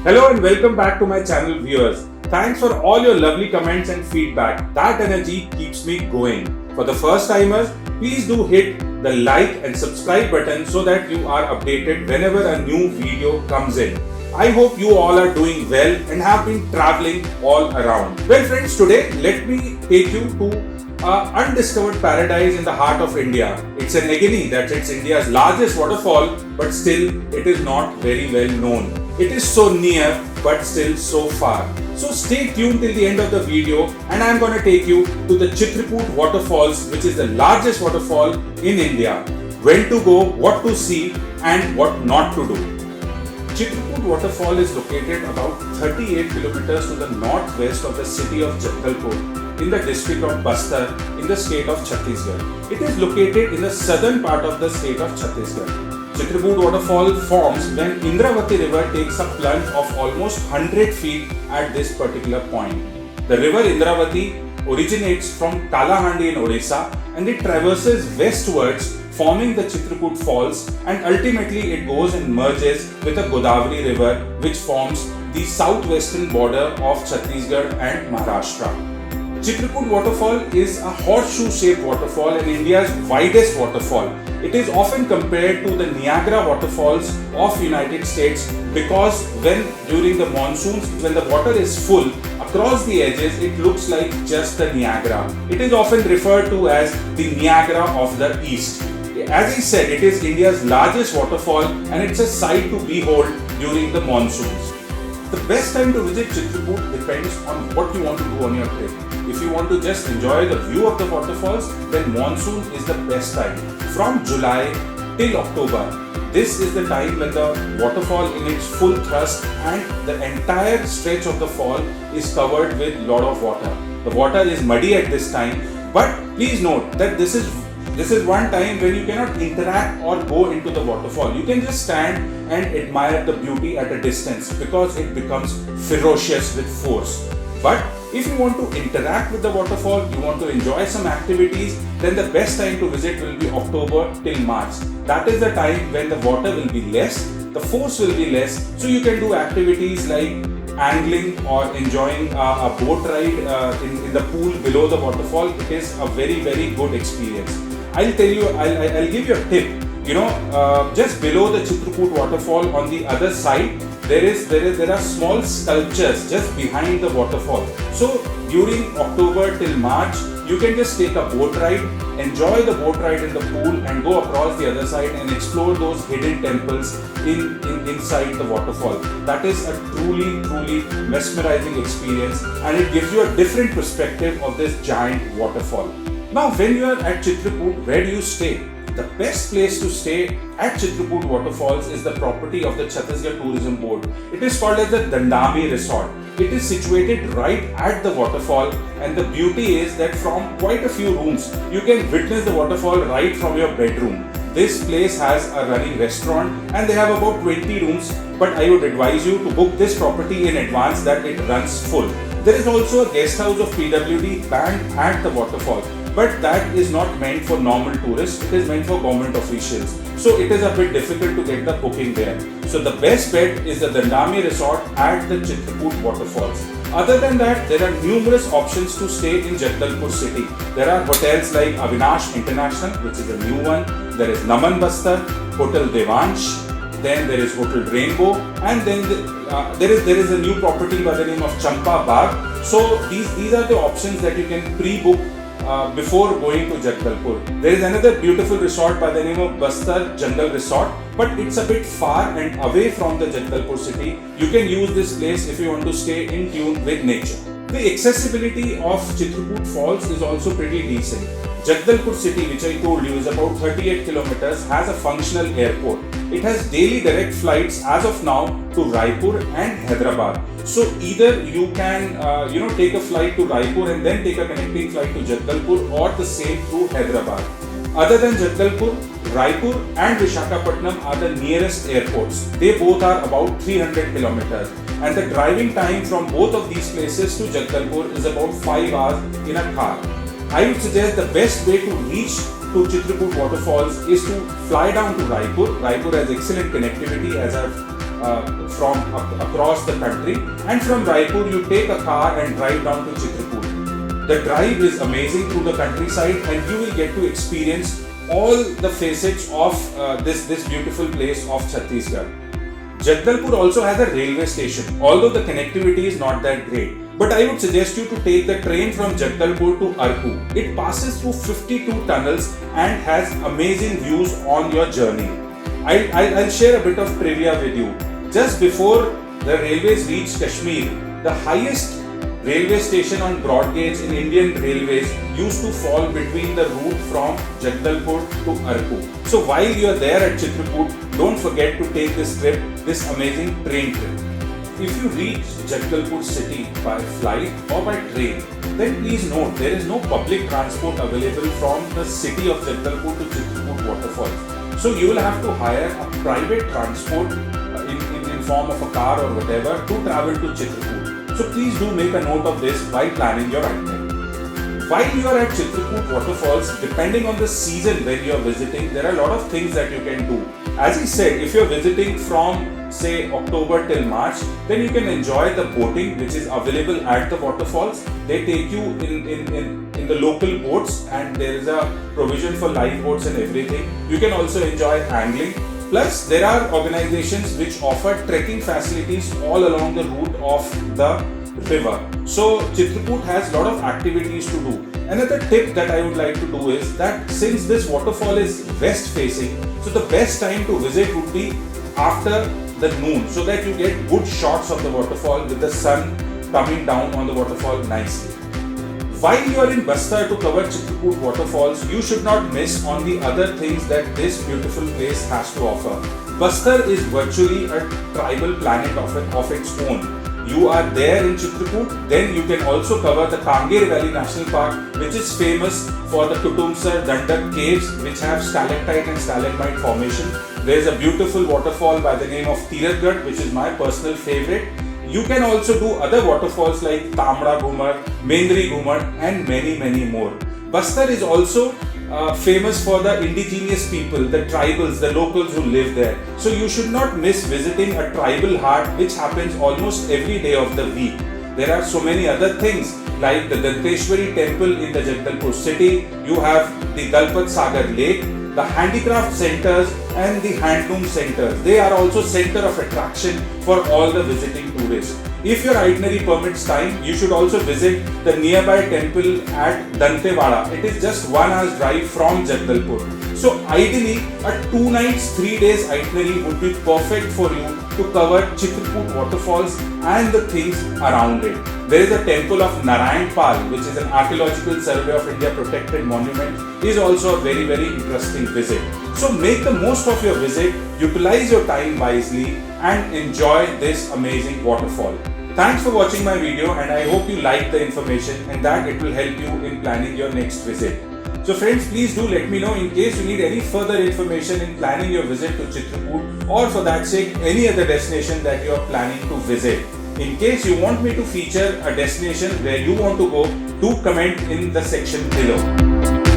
Hello and welcome back to my channel viewers. Thanks for all your lovely comments and feedback. That energy keeps me going. For the first timers, please do hit the like and subscribe button so that you are updated whenever a new video comes in. I hope you all are doing well and have been traveling all around. Well friends, today let me take you to an undiscovered paradise in the heart of India. It's an Nagini, it's India's largest waterfall, but still it is not very well known. It is so near but still so far. So stay tuned till the end of the video and I am going to take you to the Chitrakoot waterfalls, which is the largest waterfall in India. When to go, what to see and what not to do. Chitrakoot waterfall is located about 38 kilometers to the northwest of the city of Jagdalpur in the district of Bastar in the state of Chhattisgarh. It is located in the southern part of the state of Chhattisgarh. Chitrakoot waterfall forms when Indravati river takes a plunge of almost 100 feet at this particular point. The river Indravati originates from Kalahandi in Odisha and it traverses westwards, forming the Chitrakoot Falls, and ultimately it goes and merges with the Godavari river, which forms the southwestern border of Chhattisgarh and Maharashtra. Chitrakoot waterfall is a horseshoe-shaped waterfall and India's widest waterfall. It is often compared to the Niagara waterfalls of United States because during the monsoons, when the water is full, across the edges it looks like just the Niagara. It is often referred to as the Niagara of the East. As I said, it is India's largest waterfall and it's a sight to behold during the monsoons. The best time to visit Chitrakoot depends on what you want to do on your trip. If you want to just enjoy the view of the waterfalls, then monsoon is the best time. From July till October, this is the time when the waterfall in its full thrust and the entire stretch of the fall is covered with lot of water. The water is muddy at this time, but please note that this is one time when you cannot interact or go into the waterfall. You can just stand and admire the beauty at a distance because it becomes ferocious with force. But if you want to interact with the waterfall, you want to enjoy some activities, then the best time to visit will be October till March. That is the time when the water will be less, the force will be less, so you can do activities like angling or enjoying a boat ride in the pool below the waterfall. It is a very, very good experience. I'll give you a tip. Just below the Chitrakoot waterfall on the other side, there are small sculptures just behind the waterfall. So during October till March, you can just take a boat ride, enjoy the boat ride in the pool and go across the other side and explore those hidden temples inside the waterfall. That is a truly mesmerizing experience and it gives you a different perspective of this giant waterfall. Now when you are at Chitrakoot, where do you stay? The best place to stay at Chitrakoot waterfalls is the property of the Chhattisgarh Tourism Board. It is called as the Dandami Resort. It is situated right at the waterfall and the beauty is that from quite a few rooms, you can witness the waterfall right from your bedroom. This place has a running restaurant and they have about 20 rooms, but I would advise you to book this property in advance that it runs full. There is also a guest house of PWD band at the waterfall. But that is not meant for normal tourists, it is meant for government officials. So it is a bit difficult to get the booking there. So the best bet is the Dandami Resort at the Chitrakoot waterfalls. Other than that, there are numerous options to stay in Jagdalpur city. There are hotels like Avinash International, which is a new one. There is Naman Bastar, Hotel Devansh, then there is Hotel Rainbow, and then there is a new property by the name of Champa Bagh. So these are the options that you can pre-book before going to Jagdalpur. There is another beautiful resort by the name of Bastar Jungle Resort, but it's a bit far and away from the Jagdalpur city. You can use this place if you want to stay in tune with nature. The accessibility of Chitrakoot Falls is also pretty decent. Jagdalpur city, which I told you is about 38 kilometers, has a functional airport. It has daily direct flights as of now to Raipur and Hyderabad. So either you can take a flight to Raipur and then take a connecting flight to Jagdalpur or the same to Hyderabad. Other than Jagdalpur, Raipur and Visakhapatnam are the nearest airports. They both are about 300 kilometers and the driving time from both of these places to Jagdalpur is about 5 hours in a car. I would suggest the best way to reach to Chitrakoot waterfalls is to fly down to Raipur. Raipur has excellent connectivity, as I've from across the country, and from Raipur you take a car and drive down to Chitrakoot. The drive is amazing through the countryside, and you will get to experience all the facets of this beautiful place of Chhattisgarh. Jagdalpur also has a railway station, although the connectivity is not that great. But I would suggest you to take the train from Jagdalpur to Arku. It passes through 52 tunnels and has amazing views on your journey. I'll share a bit of trivia with you. Just before the railways reached Kashmir, the highest railway station on broad gauge in Indian Railways used to fall between the route from Jagdalpur to Arku. So while you are there at Chitrakoot, don't forget to take this trip, this amazing train trip. If you reach Jagdalpur city by flight or by train, then please note there is no public transport available from the city of Jagdalpur to Chitrakoot waterfalls. So you will have to hire a private transport in form of a car or whatever to travel to Chitrakoot. So please do make a note of this while planning your itinerary. While you are at Chitrakoot waterfalls, depending on the season when you are visiting, there are a lot of things that you can do. As he said, if you are visiting from say October till March, then you can enjoy the boating which is available at the waterfalls. They take you in the local boats, and there is a provision for live boats and everything. You can also enjoy angling. Plus, there are organizations which offer trekking facilities all along the route of the river. So, Chitrakoot has a lot of activities to do. Another tip that I would like to do is that since this waterfall is west facing, so the best time to visit would be after the noon, so that you get good shots of the waterfall with the sun coming down on the waterfall nicely. While you are in Bastar to cover Chitrakoot waterfalls, you should not miss on the other things that this beautiful place has to offer. Bastar is virtually a tribal planet of its own. You are there in Chitrakoot, then you can also cover the Kangir Valley National Park, which is famous for the Kutumsar Dandak caves, which have stalactite and stalagmite formation. There is a beautiful waterfall by the name of Tirathgarh, which is my personal favorite. You can also do other waterfalls like Tamra Ghumar, Mendri Ghumar, and many more. Bastar is also famous for the indigenous people, the tribals, the locals who live there. So you should not miss visiting a tribal haat which happens almost every day of the week. There are so many other things like the Danteshwari temple in the Jagdalpur city. You have the Dalpat Sagar Lake, the handicraft centers and the handloom centers. They are also center of attraction for all the visiting tourists. If your itinerary permits time, you should also visit the nearby temple at Dantewada. It is just 1 hour's drive from Jagdalpur. So ideally, a 2 nights, 3 days itinerary would be perfect for you to cover Chitrakoot waterfalls and the things around it. There is a temple of Narayan Pal, which is an Archaeological Survey of India protected monument, is also a very interesting visit. So make the most of your visit, utilize your time wisely and enjoy this amazing waterfall. Thanks for watching my video, and I hope you like the information and that it will help you in planning your next visit. So friends, please do let me know in case you need any further information in planning your visit to Chitrakoot, or for that sake any other destination that you are planning to visit. In case you want me to feature a destination where you want to go, do comment in the section below.